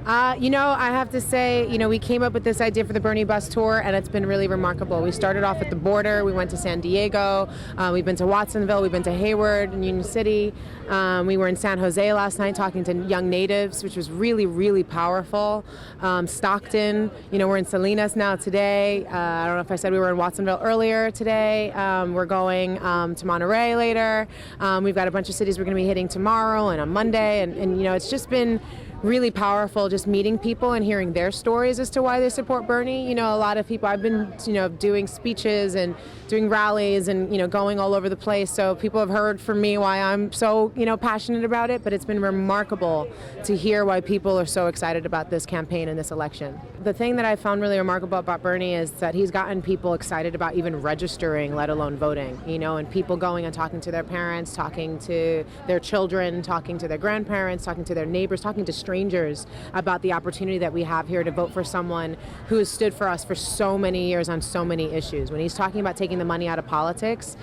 I have to say, we came up with this idea for the Bernie bus tour, and it's been really remarkable. We started off at the border. We went to San Diego. We've been to Watsonville. We've been to Hayward and Union City. We were in San Jose last night talking to young natives, which was really, really powerful. Stockton, we're in Salinas now today. I don't know if I said we were in Watsonville earlier today. We're going to Monterey later. We've got a bunch of cities we're going to be hitting tomorrow and on Monday. And it's just been really powerful just meeting people and hearing their stories as to why they support Bernie. A lot of people, I've been, doing speeches and doing rallies and, going all over the place. So people have heard from me why I'm so, passionate about it, but it's been remarkable to hear why people are so excited about this campaign and this election. The thing that I found really remarkable about Bernie is that he's gotten people excited about even registering, let alone voting, and people going and talking to their parents, talking to their children, talking to their grandparents, talking to their neighbors, talking to strangers about the opportunity that we have here to vote for someone who has stood for us for so many years on so many issues. When he's talking about taking the money out of politics,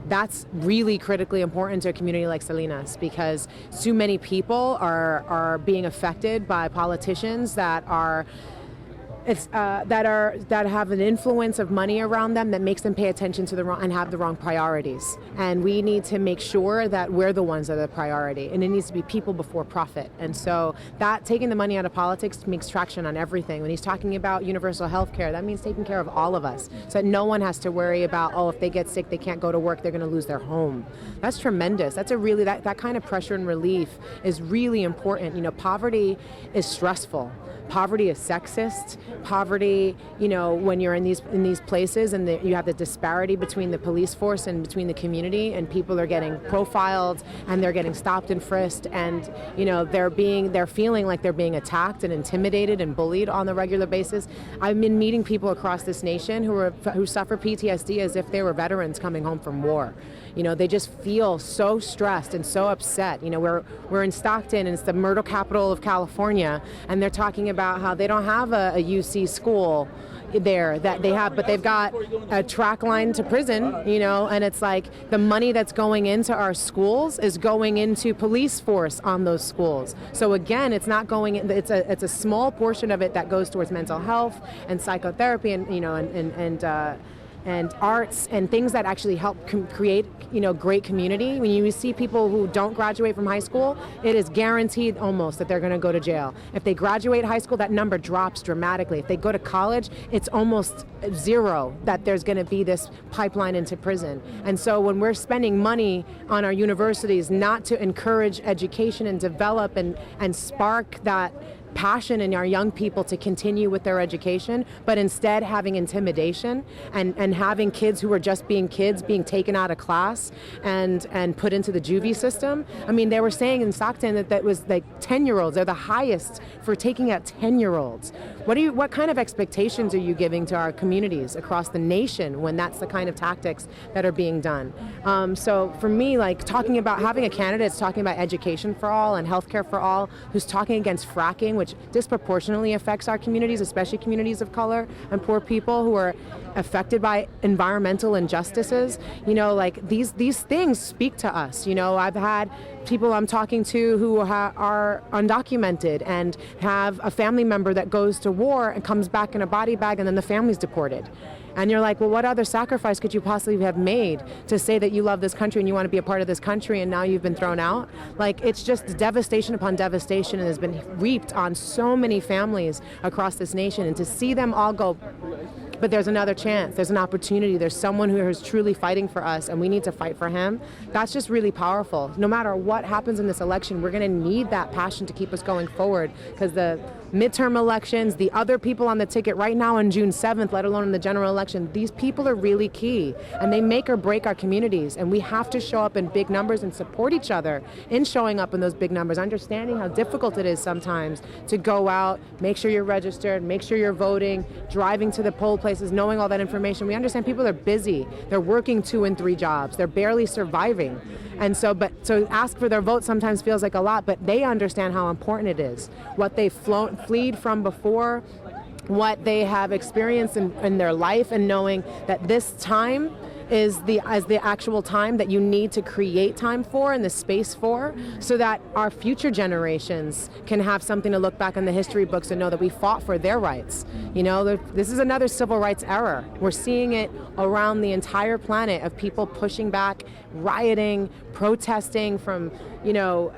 that's really critically important to a community like Salinas, because too many people are being affected by politicians that have an influence of money around them that makes them pay attention to the wrong and have the wrong priorities. And we need to make sure that we're the ones that are the priority, and it needs to be people before profit. And so that taking the money out of politics makes traction on everything. When he's talking about universal health care, that means taking care of all of us, so that no one has to worry about, if they get sick, they can't go to work, they're going to lose their home. That's tremendous. That's that kind of pressure and relief is really important. Poverty is stressful. Poverty is sexist. Poverty, when you're in these places and you have the disparity between the police force and between the community, and people are getting profiled and they're getting stopped and frisked, and they're feeling like they're being attacked and intimidated and bullied on a regular basis. I've been meeting people across this nation who suffer PTSD as if they were veterans coming home from war. They just feel so stressed and so upset. We're in Stockton, and it's the murder capital of California, and they're talking about how they don't have a UC school there that they have, but they've got a track line to prison, and it's like the money that's going into our schools is going into police force on those schools. So again, it's not going in, it's a small portion of it that goes towards mental health and psychotherapy and and arts and things that actually help create, great community. When you see people who don't graduate from high school, it is guaranteed almost that they're going to go to jail. If they graduate high school, that number drops dramatically. If they go to college, it's almost zero that there's going to be this pipeline into prison. And so when we're spending money on our universities not to encourage education and develop and spark that passion in our young people to continue with their education, but instead having intimidation and having kids who are just being kids being taken out of class and put into the juvie system. I mean, they were saying in Stockton that was like 10-year-olds. They're the highest for taking out 10-year-olds. What kind of expectations are you giving to our communities across the nation when that's the kind of tactics that are being done? So for me, like talking about having a candidate that's talking about education for all and healthcare for all, who's talking against fracking, which disproportionately affects our communities, especially communities of color and poor people who are affected by environmental injustices. These things speak to us. I've had people I'm talking to who are undocumented and have a family member that goes to war and comes back in a body bag, and then the family's deported. And you're like, well, what other sacrifice could you possibly have made to say that you love this country and you want to be a part of this country, and now you've been thrown out? Like, it's just devastation upon devastation, and has been reaped on so many families across this nation. And to see them all go, but there's another chance, there's an opportunity, there's someone who is truly fighting for us, and we need to fight for him. That's just really powerful. No matter what happens in this election, we're going to need that passion to keep us going forward, because the midterm elections, the other people on the ticket right now on June 7th, let alone in the general election, these people are really key, and they make or break our communities, and we have to show up in big numbers and support each other in showing up in those big numbers, understanding how difficult it is sometimes to go out, make sure you're registered, make sure you're voting, driving to the poll places, knowing all that information. We understand people are busy, they're working 2 and 3 jobs, they're barely surviving. And so ask for their vote sometimes feels like a lot, but they understand how important it is. What they've fled from before, what they have experienced in their life, and knowing that this time is the actual time that you need to create time for and the space for, so that our future generations can have something to look back on the history books and know that we fought for their rights. You know, this is another civil rights era. We're seeing it around the entire planet of people pushing back, rioting, protesting, from, you know,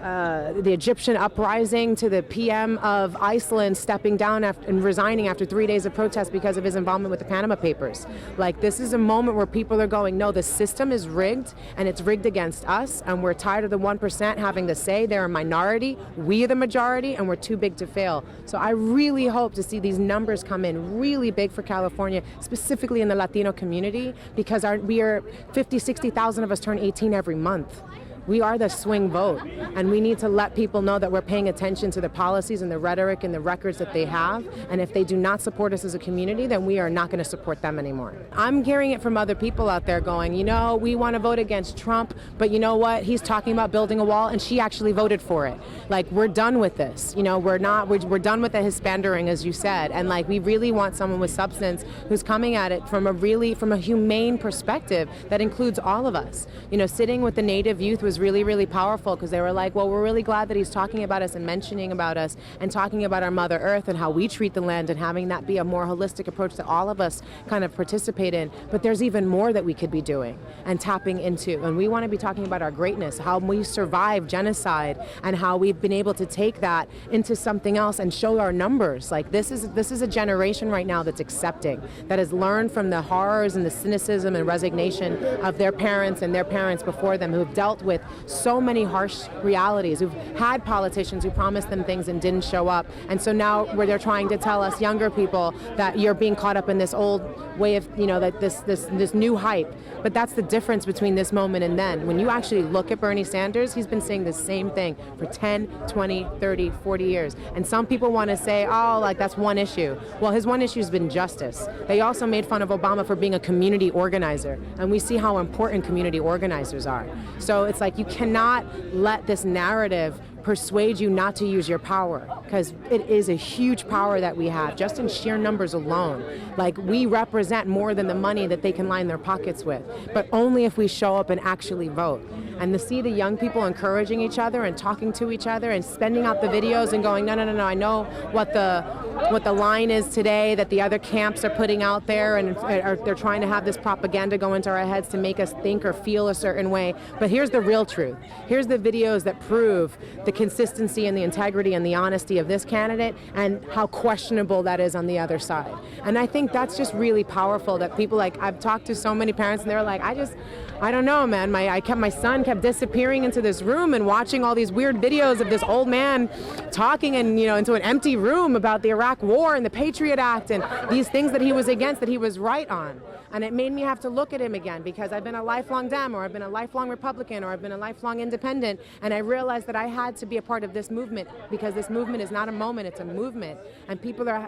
the Egyptian uprising to the PM of Iceland stepping down and resigning after 3 days of protest because of his involvement with the Panama Papers. Like, this is a moment where people are going, no, the system is rigged, and it's rigged against us, and we're tired of the 1% having the say. They're a minority, we are the majority, and we're too big to fail. So I really hope to see these numbers come in really big for California, specifically in the Latino community, because we are 50, 60,000 of us turn 18 every month. We are the swing vote, and we need to let people know that we're paying attention to the policies and the rhetoric and the records that they have, and if they do not support us as a community, then we are not going to support them anymore. I'm hearing it from other people out there going, you know, we want to vote against Trump, but you know what, he's talking about building a wall, and she actually voted for it. Like, we're done with this. You know, we're done with the Hispandering, as you said, and like, we really want someone with substance who's coming at it from a humane perspective that includes all of us. You know, sitting with the Native youth was really, really powerful, because they were like, well, we're really glad that he's talking about us and mentioning about us and talking about our Mother Earth and how we treat the land, and having that be a more holistic approach that all of us kind of participate in. But there's even more that we could be doing and tapping into. And we want to be talking about our greatness, how we survived genocide, and how we've been able to take that into something else and show our numbers. Like, this is a generation right now that's accepting, that has learned from the horrors and the cynicism and resignation of their parents and their parents before them, who have dealt with so many harsh realities, who've had politicians who promised them things and didn't show up. And so now where they're trying to tell us younger people that you're being caught up in this old way of, you know, that this new hype. But that's the difference between this moment and then. When you actually look at Bernie Sanders, he's been saying the same thing for 10, 20, 30, 40 years. And some people want to say, oh, like, that's one issue. Well, his one issue has been justice. They also made fun of Obama for being a community organizer. And we see how important community organizers are. So it's like, you cannot let this narrative persuade you not to use your power, because it is a huge power that we have, just in sheer numbers alone. Like, we represent more than the money that they can line their pockets with, but only if we show up and actually vote. And to see the young people encouraging each other and talking to each other and sending out the videos and going, no, I know what the line is today that the other camps are putting out there, and they're trying to have this propaganda go into our heads to make us think or feel a certain way. But here's the real truth. Here's the videos that prove the consistency and the integrity and the honesty of this candidate, and how questionable that is on the other side. And I think that's just really powerful, that people, like, I've talked to so many parents, and they're like, I don't know, man. My son kept disappearing into this room and watching all these weird videos of this old man talking into an empty room about the Iraq War and the Patriot Act and these things that he was against, that he was right on. And it made me have to look at him again, because I've been a lifelong Dem, or I've been a lifelong Republican, or I've been a lifelong independent, and I realized that I had to be a part of this movement, because this movement is not a moment, it's a movement. And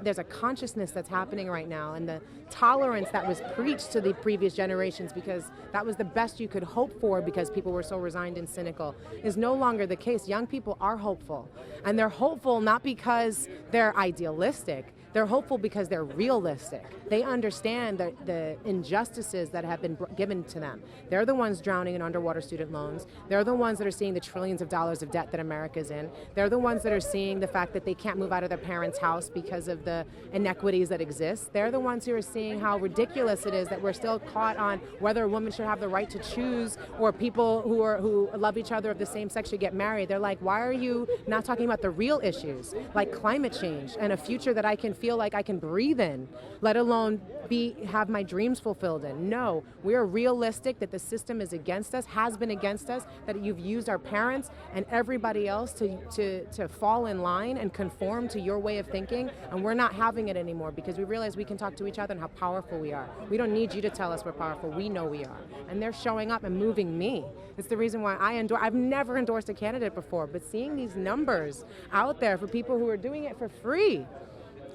there's a consciousness that's happening right now, and the tolerance that was preached to the previous generations, because that was the best you could hope for, because people were so resigned and cynical, is no longer the case. Young people are hopeful, and they're hopeful not because they're idealistic. They're hopeful because they're realistic. They understand the injustices that have been given to them. They're the ones drowning in underwater student loans. They're the ones that are seeing the trillions of dollars of debt that America's in. They're the ones that are seeing the fact that they can't move out of their parents' house because of the inequities that exist. They're the ones who are seeing how ridiculous it is that we're still caught on whether a woman should have the right to choose, or people who love each other of the same sex should get married. They're like, why are you not talking about the real issues, like climate change and a future that I can feel like I can breathe in, let alone have my dreams fulfilled in? No, we are realistic that the system is against us, has been against us, that you've used our parents and everybody else to fall in line and conform to your way of thinking, and we're not having it anymore, because we realize we can talk to each other and how powerful we are. We don't need you to tell us we're powerful, we know we are. And they're showing up and moving me. It's the reason why I've never endorsed a candidate before, but seeing these numbers out there for people who are doing it for free,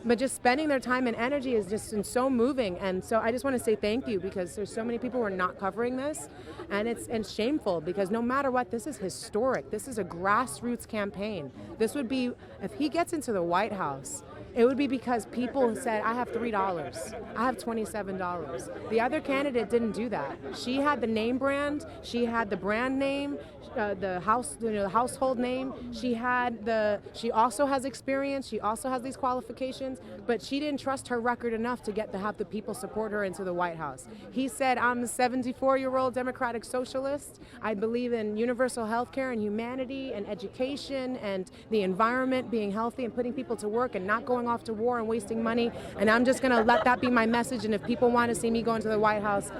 but just spending their time and energy is just so moving. And so I just want to say thank you, because there's so many people who are not covering this, and it's shameful, because no matter what, this is historic. This is a grassroots campaign. This would be, if he gets into the White House, It would be because people said, I have $3, I have $27. The other candidate didn't do that. She had the name brand, she had the brand name, the household name. She also has experience, she also has these qualifications, but she didn't trust her record enough to have the people support her into the White House. He said, I'm a 74-year-old Democratic socialist. I believe in universal health care and humanity and education and the environment, being healthy and putting people to work and not going off to war and wasting money. And I'm just going to let that be my message. And if people want to see me go into the White House,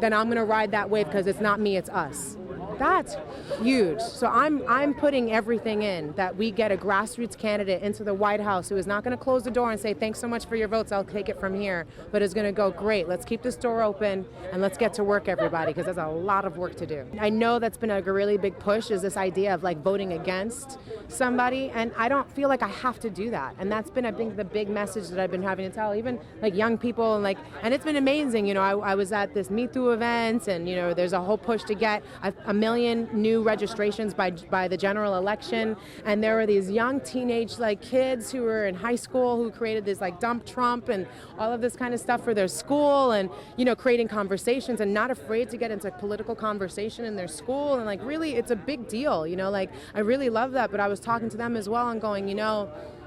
then I'm going to ride that wave because it's not me, it's us. That's huge. So I'm putting everything in that we get a grassroots candidate into the White House who is not going to close the door and say, thanks so much for your votes, I'll take it from here, but is going to go, great, let's keep this door open and let's get to work, everybody, because there's a lot of work to do. I know that's been a really big push, is this idea of like voting against somebody, and I don't feel like I have to do that. And that's been, I think, the big message that I've been having to tell even like young people, and it's been amazing. I was at this Me Too event, and there's a whole push to get a million new registrations by the general election, and there were these young teenage kids who were in high school who created this Dump Trump and all of this kind of stuff for their school, and creating conversations and not afraid to get into political conversation in their school, and really it's a big deal. I really love that. But I was talking to them as well and going,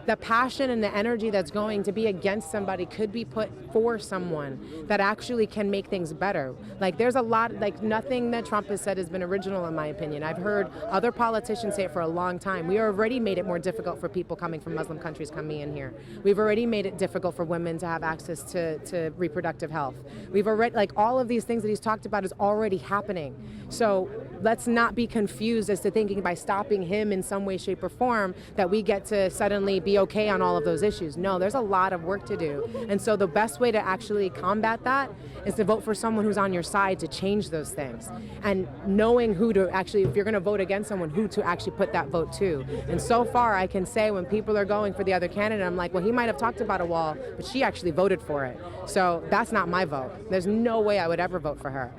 the passion and the energy that's going to be against somebody could be put for someone that actually can make things better. There's a lot, nothing that Trump has said has been original in my opinion. I've heard other politicians say it for a long time. We already made it more difficult for people coming from Muslim countries coming in here. We've already made it difficult for women to have access to reproductive health. We've already, all of these things that he's talked about is already happening. So let's not be confused as to thinking by stopping him in some way, shape, or form that we get to suddenly be okay on all of those issues. No, there's a lot of work to do. And so the best way to actually combat that is to vote for someone who's on your side to change those things. And knowing who to actually, if you're going to vote against someone, who to actually put that vote to. And so far, I can say when people are going for the other candidate, I'm like, well, he might have talked about a wall, but she actually voted for it. So that's not my vote. There's no way I would ever vote for her.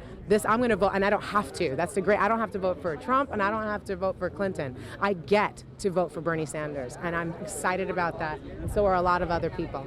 I'm going to vote, and I don't have to. That's the great. I don't have to vote for Trump, and I don't have to vote for Clinton. I get to vote for Bernie Sanders, and I'm excited about that, and so are a lot of other people.